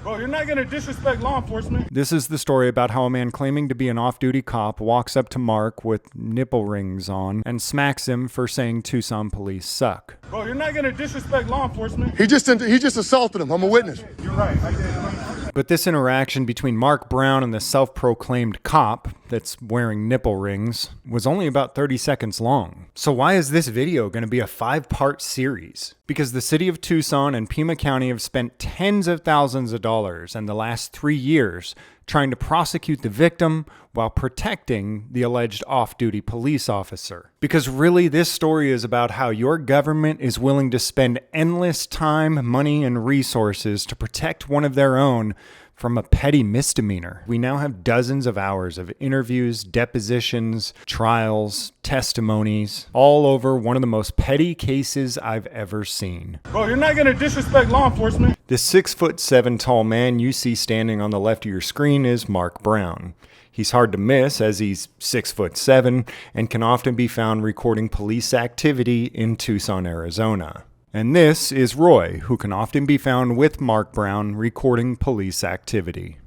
Bro, you're not gonna disrespect law enforcement. This is the story about how a man claiming to be an off-duty cop walks up to Mark with nipple rings on and smacks him for saying Tucson police suck. Bro, you're not gonna disrespect law enforcement. He just assaulted him. I'm a witness. You're right, I did. But this interaction between Mark Brown and the self-proclaimed cop that's wearing nipple rings was only about 30 seconds long. So why is this video going to be a 5-part series? Because the city of Tucson and Pima County have spent tens of thousands of dollars in the last 3 years trying to prosecute the victim while protecting the alleged off-duty police officer. Because really, this story is about how your government is willing to spend endless time, money, and resources to protect one of their own from a petty misdemeanor. We now have dozens of hours of interviews, depositions, trials, testimonies, all over one of the most petty cases I've ever seen. Bro, you're not gonna disrespect law enforcement. The 6'7" tall man you see standing on the left of your screen is Mark Brown. He's hard to miss as he's 6'7" and can often be found recording police activity in Tucson, Arizona. And this is Roy, who can often be found with Mark Brown recording police activity.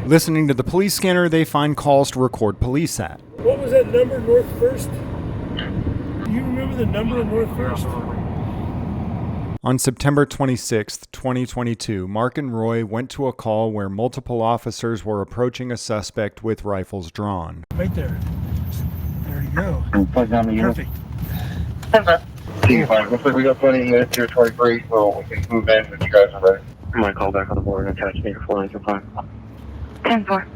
Listening to the police scanner, they find calls to record police at. What was that number, North First? Do you remember the number of North First? On September 26, 2022, Mark and Roy went to a call where multiple officers were approaching a suspect with rifles drawn. Right there. There you go. Perfect. Team 5, looks like we got plenty of minutes here, 23, so we can move in if you guys are ready. I might call back on the board and attach me to 495. 10-4.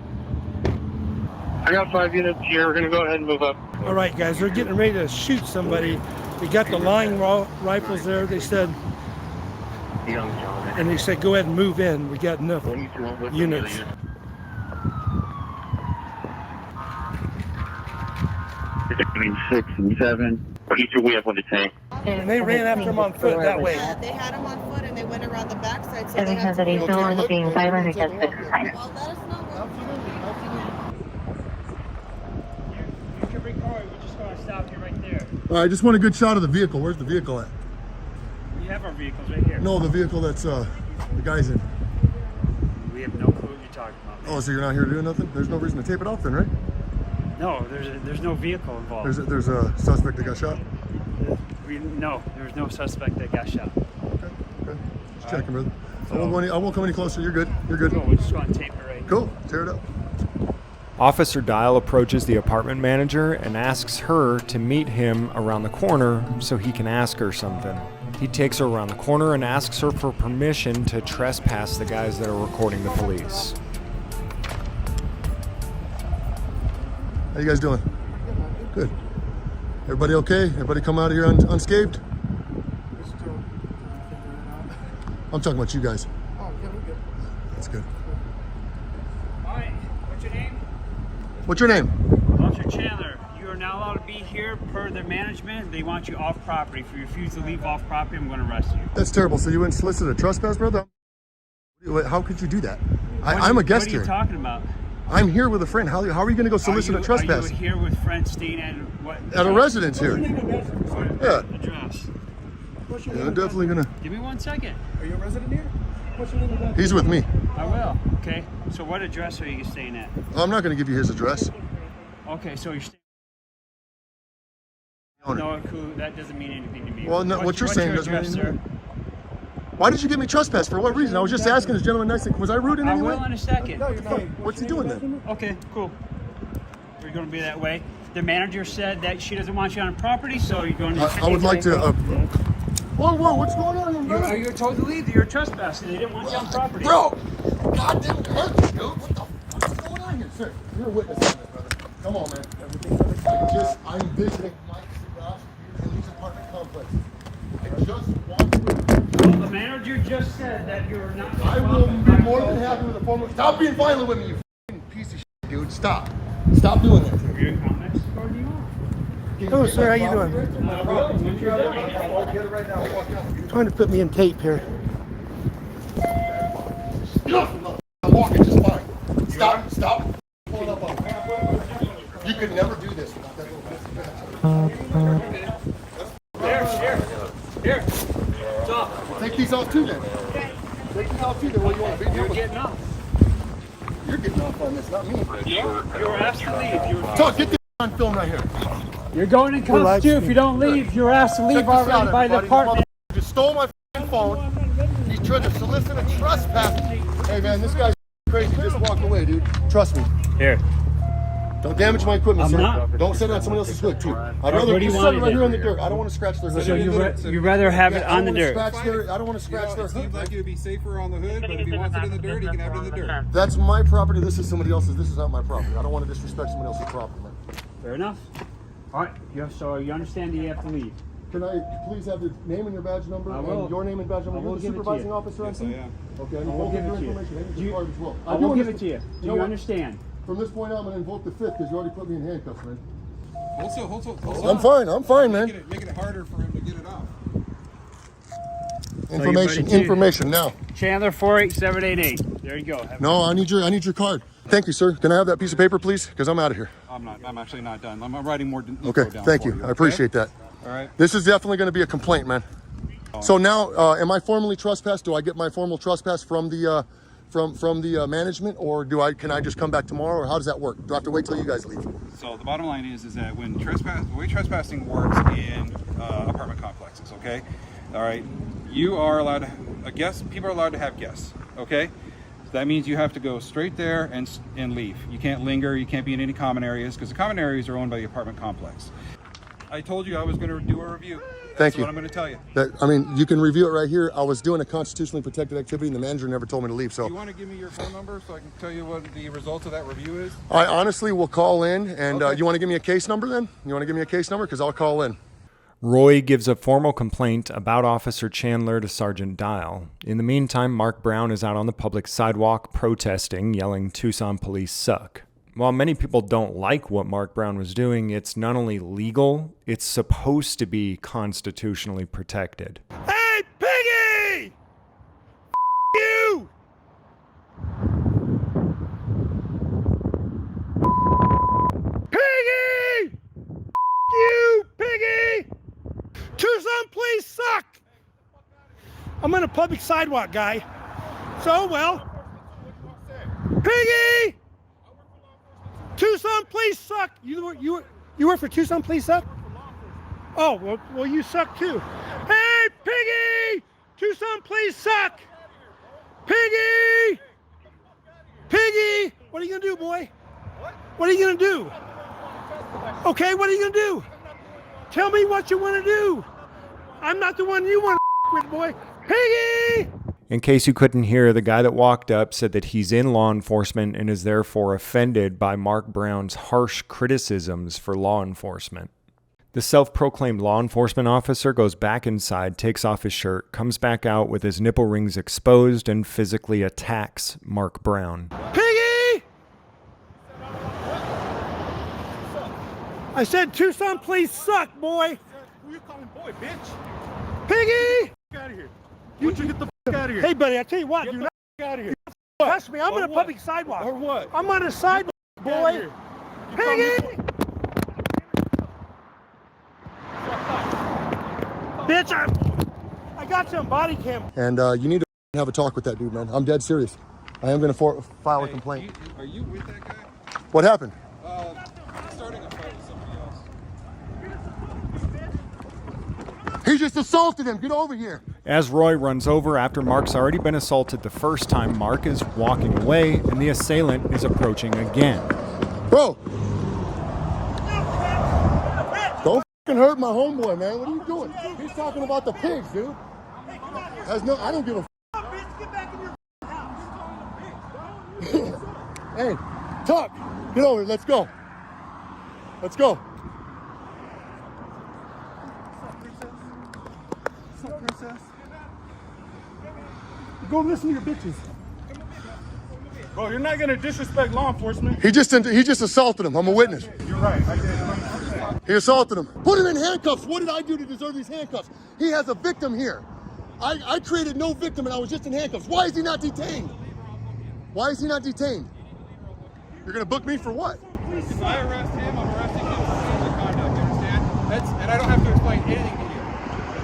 I got 5 units here, we're gonna go ahead and move up. All right, guys, they're getting ready to shoot somebody. They got the lying rifles there. They said, and they said, go ahead and move in. We got enough units. 6 and 7. Each we have one to take. And they ran after him on foot that way. Yeah, they had him on foot and they went around the backside. So And they we have have that he's no longer being violent against the client. Well, let us know. You can record, we're just going to stop you right there. I just want a good shot of the vehicle. Where's the vehicle at? You have our vehicles right here. No, the vehicle that's the guy's in. We have no clue what you're talking about. Oh, so you're not here to do nothing? There's no reason to tape it off then, right? No, there's no vehicle involved. There's a suspect that got shot? No, there's no suspect that got shot. Okay. Just checking, brother. I won't come any closer. You're good. You're good. Cool, we're just going to tape it right here. Cool. Tear it up. Officer Dial approaches the apartment manager and asks her to meet him around the corner so he can ask her something. He takes her around the corner and asks her for permission to trespass the guys that are recording the police. How you guys doing? Good. Everybody okay? Everybody come out of here unscathed? I'm talking about you guys. Oh, yeah, we're good. That's good. All right, what's your name? What's your name? Officer Chandler. You are not allowed to be here per their management. They want you off property. If you refuse to leave off property, I'm going to arrest you. That's terrible. So you went and solicited a trespass, brother? How could you do that? I'm a guest here. What are you talking about? I'm here with a friend. How are you going to go solicit a trespass? Are you here with friends staying at what? At a residence here. Yeah. Address. Yeah, I'm definitely going to. Give me 1 second. Are you a resident here? What's your name and address? He's with me. I will. Okay. So what address are you staying at? I'm not going to give you his address. Okay, so you're staying. Owner. No, cool. That doesn't mean anything to me. Well, no, what you're saying doesn't mean address, anything. sir? Why did you get me trespassed? For what reason? I was just asking this gentleman nicely. Was I rude in I any way? will in a second. No, you're not. What's he doing then? Okay, cool. You're going to be that way. The manager said that she doesn't want you on property, so you're going to. I would like to. Whoa, what's going on here, brother? You're told to leave. You're trespassing. They didn't want you on property. Bro, goddamn hurt, dude. What the fuck is going on here, sir? You're a witness on this, brother. Come on, man. I'm visiting Mike's garage in these apartment complexes. I just want to. Well, the manager just said that you're not. I will be more than happy with a formal. Stop being violent with me, you fucking piece of shit, dude. Stop doing that. Are you how much score do you want? Hello, sir. How you doing? Trying to put me in tape here. I'm walking just fine. Stop. Pulling up on me. You could never do this without that little bastard. Here. Stop. Take these off too then. Take me off either way you want to be. You're getting off. You're getting off on this, not me. You're asked to leave. Talk, get this on film right here. You're going in cuffs too. If you don't leave, you're asked to leave Check this out, already by the everybody. apartment. This motherfucker just stole my f***ing phone. He's trying to solicit a trespass. Hey man, this guy's crazy. Just walk away, dude. Trust me. Here. Don't damage my equipment, I'm sir. not. Don't set it on someone else's hood, too. I'd rather What do you set want it it right here in? on the dirt. I don't want to scratch their hood. So you rather have it on the dirt. I don't want to scratch their It seems hood. like it would be safer on the hood, but if he wants it in the dirt, he can have it in the dirt. That's my property. This is somebody else's. This is not my property. I don't want to disrespect someone else's property, man. Fair enough. All right. So you understand that you have to leave. Can I please have your name and your badge number? I will. And your name and badge number. I will You're the give it to supervising you. officer, Yes, I am. Okay, I I need will both give of it your to you. information. I need Do your you- card as well. I will give understand- it to you. Do know you what? understand? From this point on, I'm going to invoke the fifth because you already put me in handcuffs, man. Hold still. I'm fine, man. Make it harder for him to get it off. Information now. Chandler 48788. There you go. No, I need your card. Thank you, sir. Can I have that piece of paper, please? Because I'm out of here. I'm actually not done. I'm writing more info Okay, down thank for you. I okay? appreciate that. All right. This is definitely going to be a complaint, man. So now, am I formally trespassed? Do I get my formal trespass from the management, or can I just come back tomorrow, or how does that work? Do I have to wait till you guys leave? So the bottom line is that when the way trespassing works in apartment complexes, okay? All right, you are allowed to, people are allowed to have guests, okay? That means you have to go straight there and leave. You can't linger, you can't be in any common areas, because the common areas are owned by the apartment complex. I told you I was going to do a review. Thank That's you. what I'm going to tell you. You can review it right here. I was doing a constitutionally protected activity, and the manager never told me to leave. So Do you want to give me your phone number so I can tell you what the results of that review is? I honestly will call in, and Okay. you want to give me a case number then? You want to give me a case number? Because I'll call in. Roy gives a formal complaint about Officer Chandler to Sergeant Dial. In the meantime, Mark Brown is out on the public sidewalk protesting, yelling, "Tucson police suck." While many people don't like what Mark Brown was doing, it's not only legal, it's supposed to be constitutionally protected. Hey, Piggy! You! Piggy! You, Piggy! Tucson police suck! I'm on a public sidewalk, guy. So, well. Piggy! Tucson police suck! You work for Tucson police suck? Oh, well, you suck too. Hey, Piggy! Tucson police suck! Piggy! Piggy! What are you gonna do, boy? What are you gonna do? Okay, what are you gonna do? Tell me what you wanna do. I'm not the one you wanna with, boy. Piggy! In case you couldn't hear, the guy that walked up said that he's in law enforcement and is therefore offended by Mark Brown's harsh criticisms for law enforcement. The self-proclaimed law enforcement officer goes back inside, takes off his shirt, comes back out with his nipple rings exposed, and physically attacks Mark Brown. Piggy! I said Tucson police suck, boy. Who you calling boy, bitch? Piggy! Get out of here. You get the f out of here. Hey, buddy, I tell you what, Get do the not f out of here. trust me. I'm Or on a what? public sidewalk. Or what? I'm on a sidewalk, Get out of boy. here. You call me Piggy! boy. Bitch, I got you on body cam. And you need to have a talk with that dude, man. I'm dead serious. I am going to file a complaint. Are you with that guy? What happened? Starting a fight with somebody else. He just assaulted him. Get over here. As Roy runs over after Mark's already been assaulted the first time, Mark is walking away and the assailant is approaching again. Bro. Don't f***ing hurt my homeboy, man. What are you doing? He's talking about the pigs, dude. I don't give a f***. Hey, Tuck, get over here. Let's go. Let's go. What's up, princess? Go listen to your bitches. Bro, you're not gonna disrespect law enforcement. He just assaulted him. I'm a witness. You're right. I did. He assaulted him. Put him in handcuffs. What did I do to deserve these handcuffs? He has a victim here. I created no victim and I was just in handcuffs. Why is he not detained? Why is he not detained? You're gonna book me for what? If I arrest him, I'm arresting him for illegal conduct, you understand? And I don't have to explain anything to you.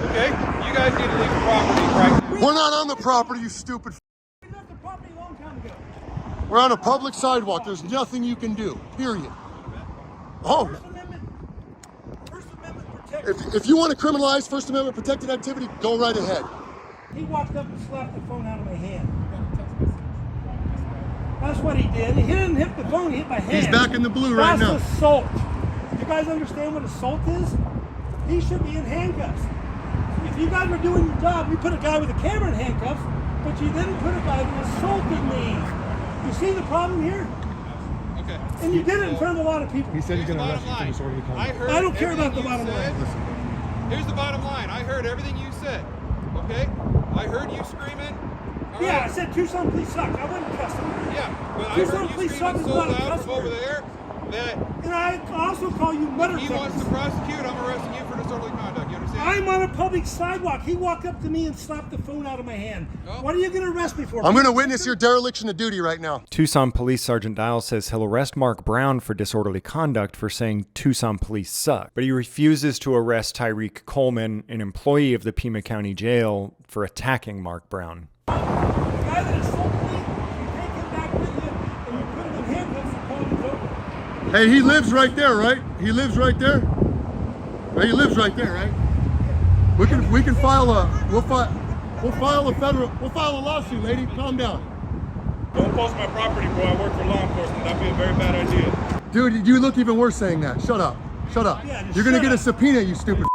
Okay? You guys need to leave the property right now. We're not on the property, you stupid. We left the property a long time ago. We're on a public sidewalk. There's nothing you can do, period. Oh, First Amendment protected. if you want to criminalize First Amendment protected activity, go right ahead. He walked up and slapped the phone out of my hand. That's what he did. He didn't hit the phone, he hit my hand. He's back in the blue right now. That's assault. You guys understand what assault is? He should be in handcuffs. If you guys were doing your job, you put a guy with a camera in handcuffs, but you didn't put a guy who assaulted me. You see the problem here? Okay. And you did it in front of a lot of people. He said he's going to arrest you for disorderly conduct. I don't care about the bottom line. Here's the bottom line. I heard everything you said. Okay? I heard you screaming. All Yeah, right? I said Tucson police suck. I wasn't cussing. Yeah, but I Tucson heard you police suck screaming is so not a loud cuss from over word. there that And I also call you mutter he wants to techniques. prosecute. I'm arresting you for disorderly conduct. You understand? I'm on a public sidewalk. He walked up to me and slapped the phone out of my hand. Oh. What are you going to arrest me for? I'm going to witness your dereliction of duty right now. Tucson Police Sergeant Dial says he'll arrest Mark Brown for disorderly conduct for saying Tucson police suck, but he refuses to arrest Tyreek Coleman, an employee of the Pima County Jail, for attacking Mark Brown. The guy that assaulted me, you take him back with you and you put him in handcuffs and call him over. Hey, he lives right there, right? He lives right there. Right, he lives right there, right? We can file a we'll file a lawsuit, lady. Calm down. Don't post my property, bro. I work for law enforcement. That'd be a very bad idea. Dude, you look even worse saying that. Shut up. Shut up. Yeah, just You're gonna shut get a up. subpoena, you stupid.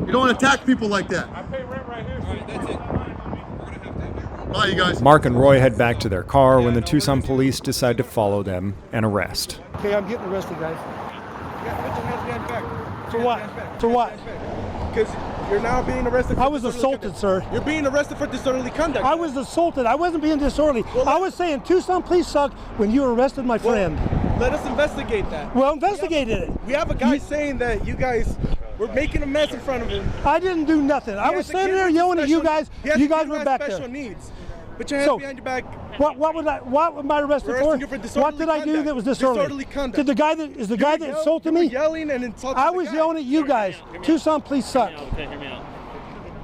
You don't want to attack people like that. I pay rent right here. All right, that's it. We're gonna have to. Bye, you guys. Mark and Roy head back to their car when the Tucson police decide to follow them and arrest. Okay, I'm getting arrested, guys. For what? For what? Because you're now being arrested. I was assaulted, sir. You're being arrested for disorderly conduct. I was assaulted. I wasn't being disorderly. I was saying Tucson police suck when you arrested my friend. Let us investigate that. Well, investigated it. We have a guy saying that you guys were making a mess in front of him. I didn't do nothing. I was standing there yelling at you guys. You guys were back special there. Needs. Put your hands behind your back. What am I arrested We're for? arresting you for disorderly What did I do conduct. that was disorderly? Disorderly conduct. Did the guy that insulted you were me? yelling and insulting I the was guy. yelling at you guys. Tucson police suck. Okay, hear me out.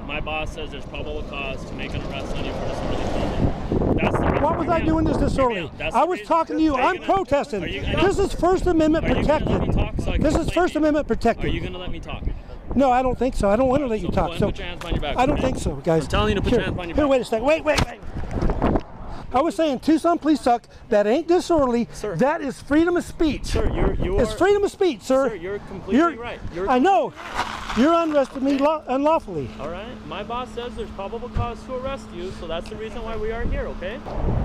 My boss says there's probable cause to make an arrest on you for disorderly conduct. That's the reason. What was I doing this disorderly? I was talking to you. I'm protesting. This is First Amendment protected. This is First Amendment Are protected. you going to let me talk? No, I don't think so. I don't want to let you So talk. go ahead So and put your hands behind your back. I don't think so, guys. I'm telling you to put your hands behind your Here, back. wait a second. Wait. I was saying Tucson police suck. That ain't disorderly. Sir. That is freedom of speech. Sir, you It's are... freedom of speech, sir. Sir, you're completely right. I know. You're unarrested me unlawfully. All right? My boss says there's probable cause to arrest you, so that's the reason why we are here, okay?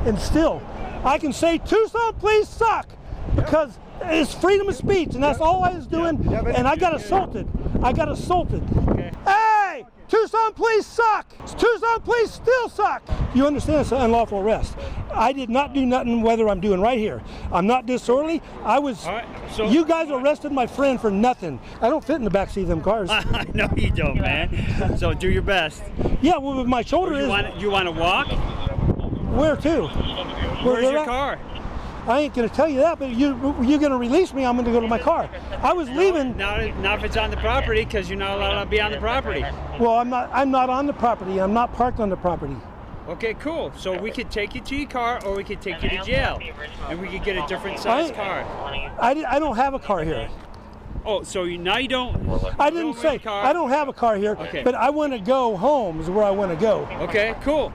And still, I can say Tucson police suck because it's freedom of speech, and that's all I was doing. And I got assaulted. Okay. Hey! Tucson police suck! Tucson police still suck! You understand it's an unlawful arrest. I did not do nothing whether I'm doing right here. I'm not disorderly. I was, All right, so- you guys arrested my friend for nothing. I don't fit in the backseat of them cars. I know you don't, man. So do your best. Yeah, well, my shoulder is, You want to walk? where to? Where's they're your at? car? I ain't gonna tell you that, but you're gonna release me, I'm gonna go to my car. I was leaving. Not if it's on the property, because you're not allowed to be on the property. Well, I'm not on the property. I'm not parked on the property. Okay, cool. So we could take you to your car, or we could take you to jail, and we could get a different size car. I don't have a car here. Oh, so now you don't? I didn't say I don't have a car here, Okay. but I want to go home is where I want to go. Okay, cool.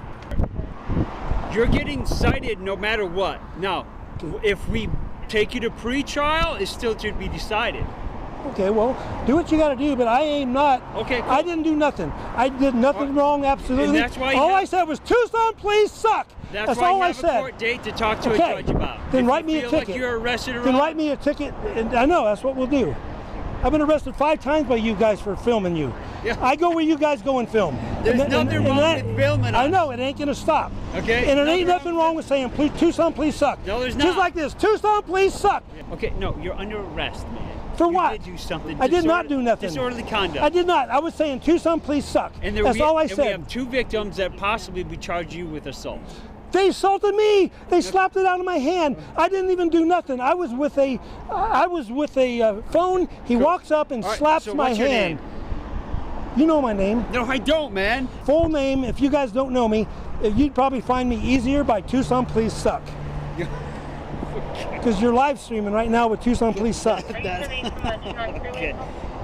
You're getting cited no matter what. Now, if we take you to pre-trial, it still should be decided. Okay, well, do what you got to do, but I ain't not. Okay, cool. I didn't do nothing. I did nothing wrong, absolutely. And that's why you all have- I said was Tucson police suck. That's why all you I have said. a court date to talk to Okay. a judge about. Then If write you me a feel ticket. Like you're arrested Then around. write me a ticket. And I know that's what we'll do. I've been arrested 5 times by you guys for filming you. Yeah. I go where you guys go and film. There's nothing wrong that- with filming I us. know, it ain't gonna stop. Okay, And it nothing ain't nothing wrong with saying Tucson police suck. No, there's Just not. like this, Tucson police suck. Okay, no, you're under arrest, man. For You what? did do something. I did not do nothing. Disorderly conduct. I did not. I was saying Tucson police suck. And there That's all I and we said. have 2 victims that possibly we charge you with assault. They assaulted me. They slapped it out of my hand. I didn't even do nothing. I was with a phone. He walks up and All right, slaps so my what's your hand. name? You know my name. No, I don't, man. Full name, if you guys don't know me, you'd probably find me easier by Tucson Please Suck. Because you're live streaming right now with Tucson Please Suck. Okay.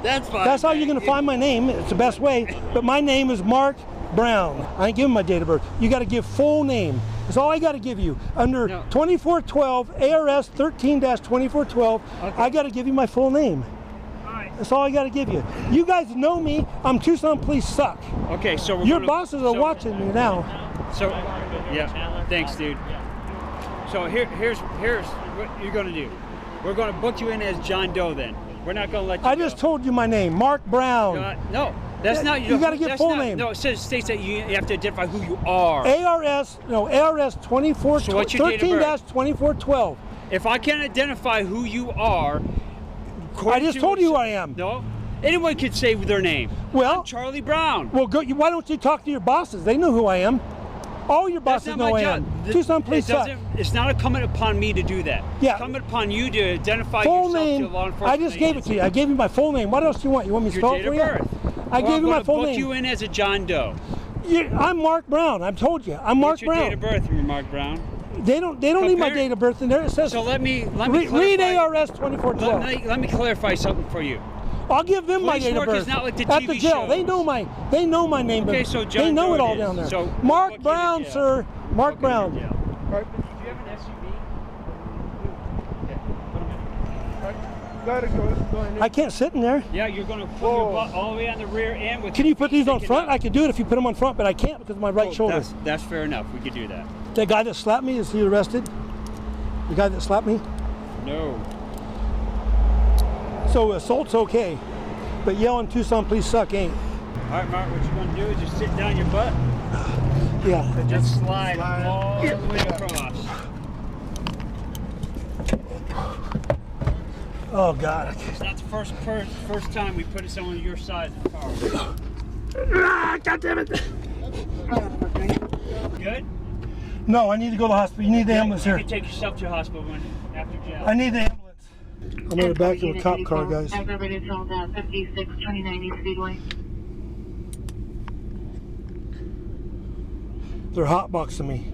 That's fine. That's how you're going to find my name. It's the best way. But my name is Mark Brown. I ain't giving my date of birth. You got to give full name. That's all I got to give you. Under 2412, ARS 13-2412, I got to give you my full name. That's all I got to give you. You guys know me. I'm Tucson Please Suck. Okay, so your bosses are watching me now. So, yeah, thanks, dude. So here's what you're gonna do. We're gonna book you in as John Doe. Then we're not gonna let you. I just told you my name, Mark Brown. No, that's not. You got to get full name. No, it states that you have to identify who you are. ARS 24 So what's your date of birth? 13-2412. If I can't identify who you are, I just told you who I am. No, anyone could say their name. Well, I'm Charlie Brown. Well, why don't you talk to your bosses? They know who I am. All your bosses know I am. Tucson Please Suck. It's not incumbent upon me to do that. Yeah. It's incumbent upon you to identify full yourself name, to law enforcement. I just gave it to you. I gave you my full name. What else do you want? You want me to spell it for you? Your date of birth. I gave you my full name. I'm going to book you in as a John Doe. I'm Mark Brown. I've told you. I'm Mark Brown. What's your date of birth, Mark Brown? They don't need my date of birth in there. It says. So let me read ARS 2412. Let me clarify something for you. I'll give them my date of birth. Is not like the at TV the jail. shows. They know my name. Okay, so John they know Doe it all is. down there. So Mark Brown, sir. Mark Brown. Do you have an SUV? I can't sit in there. Yeah, you're going to put your butt all the way on the rear end. With Can you put these on front? I could do it if you put them on front, but I can't because of my right shoulder. That's fair enough. We could do that. The guy that slapped me, is he arrested? The guy that slapped me? No. So assault's okay, but yelling Tucson Please Suck ain't. All right, Mark, what you're going to do is just sit down your butt. Yeah. And just slide all the way across. Oh, God. It's not the first time we put someone your size in the car. God damn it. Good? No, I need to go to the hospital. You need the ambulance here. You can take yourself to the hospital after jail. I need the ambulance. I'm in the back of a cop car, guys. Aggravated assault at 5629 Speedway. They're hotboxing me.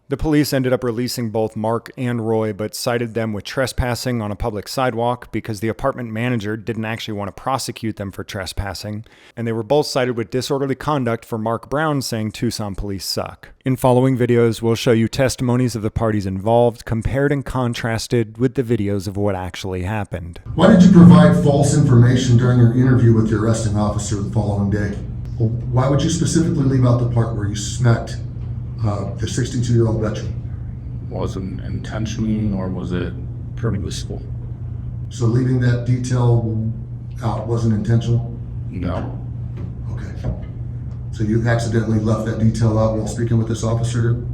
The police ended up releasing both Mark and Roy, but cited them with trespassing on a public sidewalk because the apartment manager didn't actually want to prosecute them for trespassing, and they were both cited with disorderly conduct for Mark Brown saying Tucson police suck. In following videos, we'll show you testimonies of the parties involved, compared and contrasted with the videos of what actually happened. Why did you provide false information during your interview with the arresting officer the following day? Well, why would you specifically leave out the part where you smacked the 62-year-old veteran? Wasn't intentional, nor was it purposeful. So leaving that detail out wasn't intentional? No. Okay. So you accidentally left that detail out while speaking with this officer?